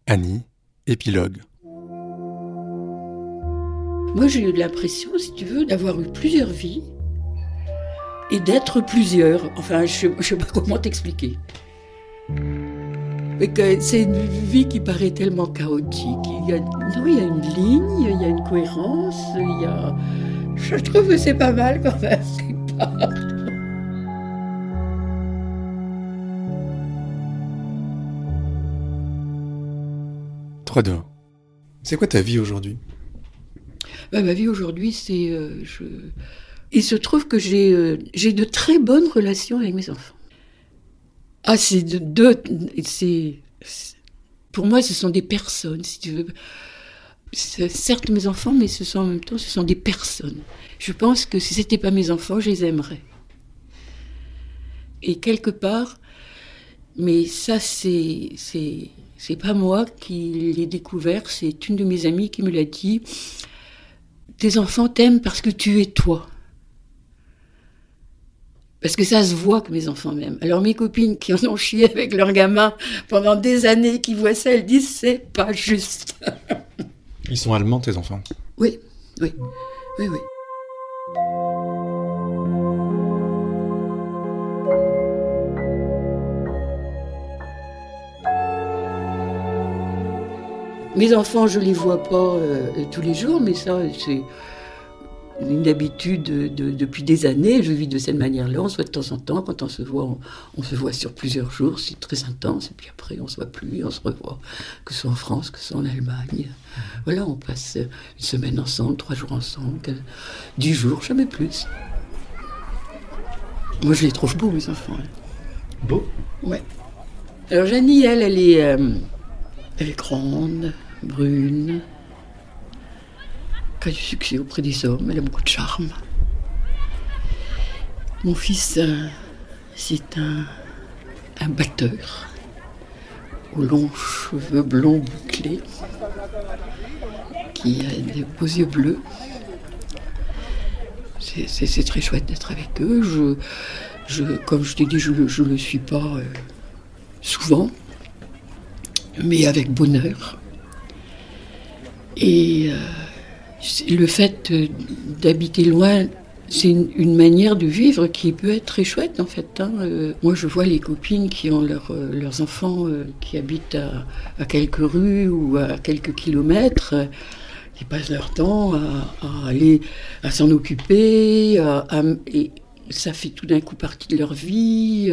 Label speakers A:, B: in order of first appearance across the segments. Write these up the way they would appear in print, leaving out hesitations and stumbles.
A: Annie, épilogue.
B: Moi, j'ai eu l'impression, si tu veux, d'avoir eu plusieurs vies et d'être plusieurs. Enfin, je sais pas comment t'expliquer. Mais que c'est une vie qui paraît tellement chaotique. Il y a une ligne, il y a une cohérence, Je trouve que c'est pas mal quand même. C'est pas...
A: 3, 2, 1. C'est quoi ta vie aujourd'hui ?
B: Ma vie aujourd'hui, il se trouve que j'ai de très bonnes relations avec mes enfants. Ah, pour moi, ce sont des personnes, si tu veux. C'est certes mes enfants, mais en même temps, ce sont des personnes. Je pense que si c'était pas mes enfants, je les aimerais. Et quelque part, mais ça, c'est pas moi qui l'ai découvert, c'est une de mes amies qui me l'a dit. Tes enfants t'aiment parce que tu es toi. Parce que ça se voit que mes enfants m'aiment. Alors mes copines qui en ont chié avec leurs gamins pendant des années, qui voient ça, elles disent c'est pas juste.
A: Ils sont allemands, tes enfants ?
B: Oui. Mes enfants, je les vois pas tous les jours, mais ça, c'est une habitude depuis des années. Je vis de cette manière-là. On se voit de temps en temps. Quand on se voit sur plusieurs jours. C'est très intense. Et puis après, on se voit plus. On se revoit, que ce soit en France, que ce soit en Allemagne. Voilà, on passe une semaine ensemble, 3 jours ensemble, 10 jours, jamais plus. Moi, je les trouve beaux, mes enfants.
A: Beaux ?
B: Ouais. Alors, Janie, elle est grande, brune, qui a du succès auprès des hommes, elle a beaucoup de charme. Mon fils, c'est un batteur, aux longs cheveux blonds bouclés, qui a des beaux yeux bleus. C'est très chouette d'être avec eux. Comme je t'ai dit, je le suis pas souvent, mais avec bonheur. Et le fait d'habiter loin, c'est une manière de vivre qui peut être très chouette en fait. Moi je vois les copines qui ont leurs enfants qui habitent à quelques rues ou à quelques kilomètres, qui passent leur temps à aller à s'en occuper, et ça fait tout d'un coup partie de leur vie.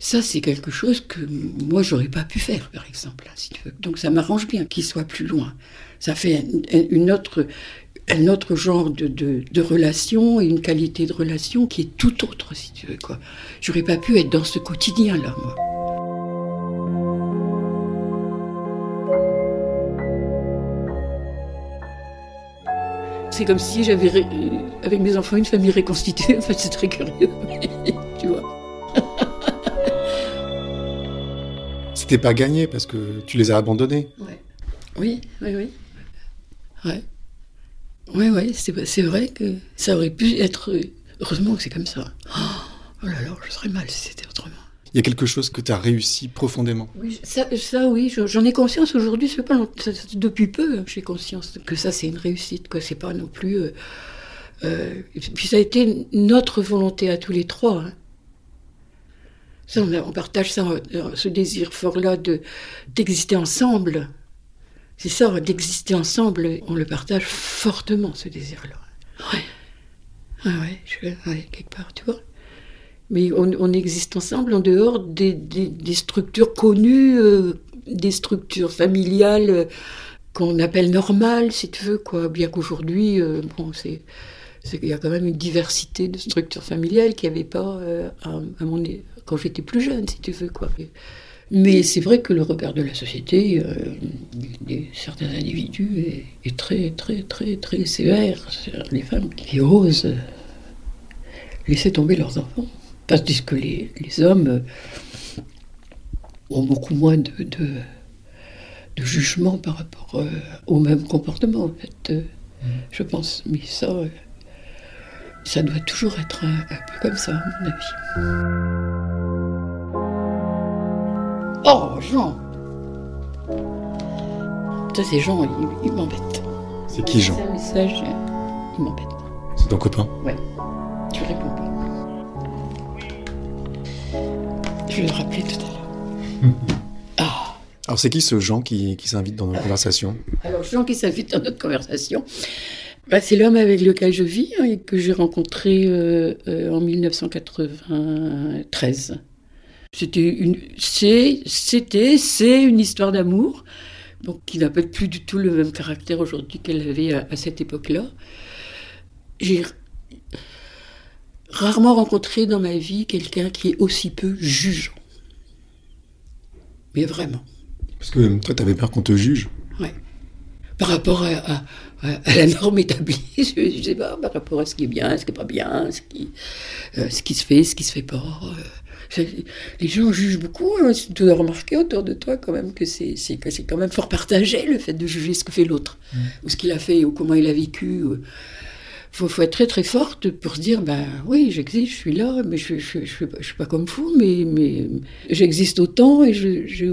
B: Ça, c'est quelque chose que moi, j'aurais pas pu faire, par exemple, si tu veux. Donc, ça m'arrange bien qu'ils soient plus loin. Ça fait un autre genre de relation et une qualité de relation qui est tout autre, si tu veux, quoi. J'aurais pas pu être dans ce quotidien-là, moi. C'est comme si j'avais, avec mes enfants, une famille reconstituée. En fait, c'est très curieux, mais, tu vois.
A: C'était pas gagné parce que tu les as abandonnés.
B: Ouais. Oui. Ouais. Oui, c'est vrai que ça aurait pu être... Heureusement que c'est comme ça. Oh là là, je serais mal si c'était autrement.
A: Il y a quelque chose que tu as réussi profondément.
B: Oui, ça oui, j'en ai conscience aujourd'hui. C'est pas depuis peu, j'ai conscience que ça, c'est une réussite, quoi. C'est pas non plus... Et puis ça a été notre volonté à tous les trois, hein. Ça, on partage ça, ce désir fort-là d'exister ensemble. C'est ça, d'exister ensemble, on le partage fortement, ce désir-là. Ouais, quelque part, tu vois. Mais on existe ensemble en dehors des structures connues, des structures familiales qu'on appelle normales, si tu veux, quoi. Bien qu'aujourd'hui, il y a quand même une diversité de structures familiales qu'il n'y avait pas quand j'étais plus jeune, si tu veux, quoi. Mais c'est vrai que le regard de la société, de certains individus, est très, très, très, très sévère sur les femmes qui osent laisser tomber leurs enfants. Tandis que les hommes ont beaucoup moins de jugement par rapport au même comportement, en fait, je pense. Mais ça doit toujours être un peu comme ça, à mon avis. Oh, Jean! Ça, ces gens, ils m'embêtent.
A: C'est qui, Jean?
B: C'est un message, ils m'embêtent.
A: C'est ton copain?
B: Ouais, tu réponds pas. Je vais le rappeler tout à l'heure. Ah.
A: Alors c'est qui ce Jean qui s'invite dans nos conversations?
B: Alors, Jean qui s'invite dans notre conversation, c'est l'homme avec lequel je vis et que j'ai rencontré en 1993. C'est une histoire d'amour, donc qui n'a pas plus du tout le même caractère aujourd'hui qu'elle avait à cette époque-là. J'ai rarement rencontré dans ma vie quelqu'un qui est aussi peu jugeant. Mais vraiment.
A: Parce que toi, t'avais peur qu'on te juge?
B: Ouais. Par rapport à la norme établie, je sais pas, par rapport à ce qui est bien, ce qui est pas bien, ce qui se fait, ce qui se fait pas. Les gens jugent beaucoup, hein. Tu dois remarquer autour de toi quand même que c'est quand même fort partagé le fait de juger ce que fait l'autre, ou ce qu'il a fait, ou comment il a vécu. Faut être très très forte pour se dire, oui, j'existe, je suis là, mais je suis pas comme vous, mais j'existe autant et j'ai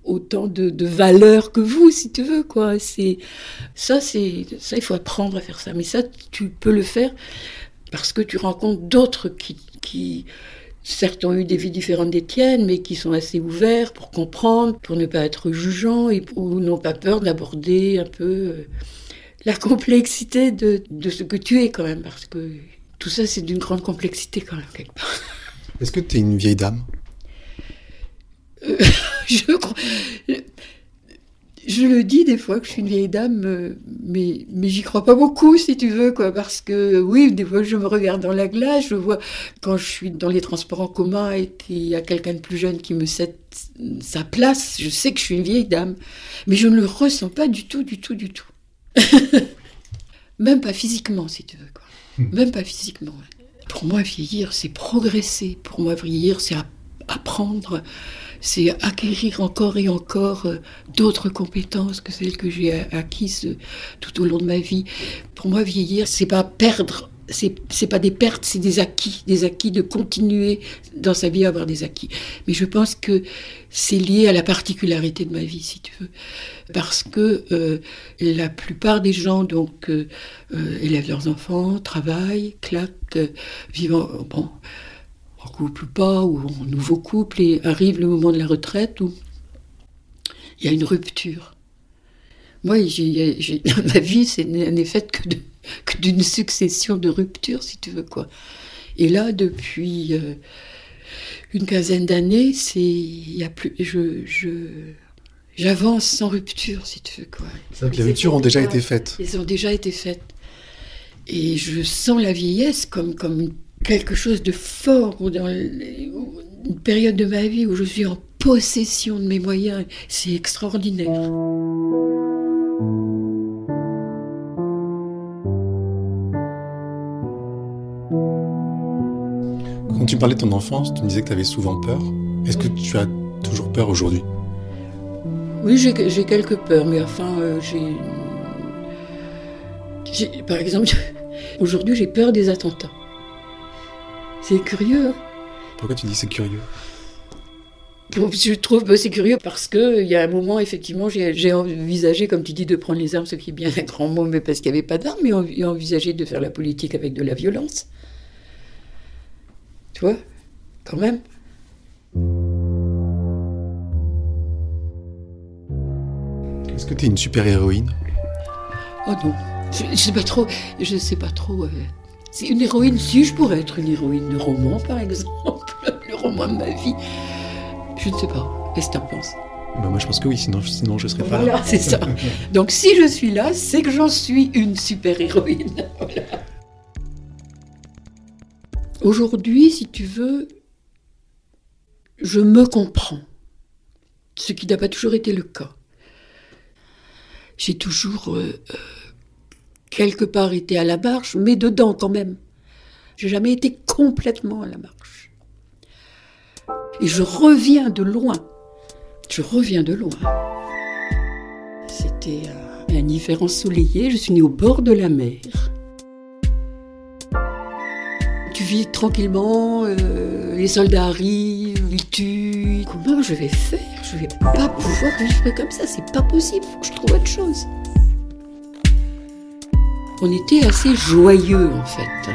B: autant de valeur que vous, si tu veux, quoi. Ça, il faut apprendre à faire ça. Mais ça, tu peux le faire parce que tu rencontres d'autres qui certes ont eu des vies différentes des tiennes, mais qui sont assez ouverts pour comprendre, pour ne pas être jugeants, ou n'ont pas peur d'aborder un peu la complexité de ce que tu es, quand même, parce que tout ça, c'est d'une grande complexité, quand même, quelque part.
A: Est-ce que tu es une vieille dame?
B: Je le dis des fois que je suis une vieille dame, mais j'y crois pas beaucoup, si tu veux, quoi, parce que oui, des fois je me regarde dans la glace, je vois quand je suis dans les transports en commun et qu'il y a quelqu'un de plus jeune qui me cède sa place, je sais que je suis une vieille dame, mais je ne le ressens pas du tout. Même pas physiquement, si tu veux, quoi. Même pas physiquement. Pour moi, vieillir, c'est progresser. Pour moi, vieillir, c'est apprendre. C'est acquérir encore et encore d'autres compétences que celles que j'ai acquises tout au long de ma vie. Pour moi, vieillir, c'est pas perdre, c'est pas des pertes, c'est des acquis de continuer dans sa vie à avoir des acquis. Mais je pense que c'est lié à la particularité de ma vie, si tu veux, parce que la plupart des gens donc élèvent leurs enfants, travaillent, claquent, vivent en couple ou pas, ou en nouveau couple, et arrive le moment de la retraite où il y a une rupture. Moi, ma vie, n'est faite que d'une succession de ruptures, si tu veux, quoi. Et là, depuis une quinzaine d'années, j'avance sans rupture, si tu veux, quoi.
A: C'est-à-dire que les ruptures ont déjà été faites.
B: Elles ont déjà été faites. Et je sens la vieillesse comme quelque chose de fort, ou dans une période de ma vie où je suis en possession de mes moyens. C'est extraordinaire.
A: Quand tu parlais de ton enfance, tu me disais que tu avais souvent peur. Est-ce que tu as toujours peur aujourd'hui?
B: Oui, j'ai quelques peurs, mais enfin, par exemple, aujourd'hui, j'ai peur des attentats. C'est curieux.
A: Pourquoi tu dis c'est curieux?
B: Je trouve c'est curieux parce qu'il y a un moment, effectivement, j'ai envisagé, comme tu dis, de prendre les armes, ce qui est bien un grand mot, mais parce qu'il n'y avait pas d'armes, mais j'ai envisagé de faire la politique avec de la violence. Tu vois, quand même.
A: Est-ce que tu es une super-héroïne?
B: Oh non, je sais pas trop. C'est une héroïne, si je pourrais être une héroïne de roman, par exemple, le roman de ma vie. Je ne sais pas. Qu'est-ce que tu en penses?
A: Moi, je pense que oui, sinon je serais pas là.
B: Voilà, c'est ça. Donc, si je suis là, c'est que j'en suis une super-héroïne. Voilà. Aujourd'hui, si tu veux, je me comprends. Ce qui n'a pas toujours été le cas. J'ai toujours quelque part été à la marge, mais dedans quand même. J'ai jamais été complètement à la marge. Et je reviens de loin. C'était un hiver ensoleillé, je suis née au bord de la mer. Tu vis tranquillement, les soldats arrivent, ils tuent. Comment je vais faire? Je vais pas pouvoir vivre comme ça, c'est pas possible, faut que je trouve autre chose. On était assez joyeux en fait.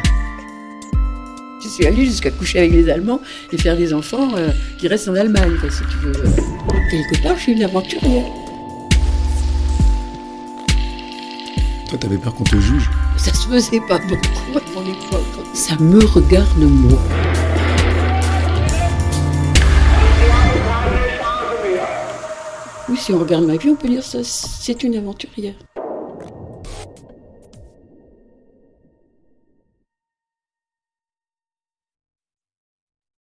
B: Je suis allée jusqu'à coucher avec les Allemands et faire des enfants qui restent en Allemagne, quoi, si tu veux. Quelque part, je suis une aventurière.
A: Toi, t'avais peur qu'on te juge?
B: Ça se faisait pas beaucoup à mon époque. Ça me regarde moi. Oui, si on regarde ma vie, on peut dire ça, c'est une aventurière.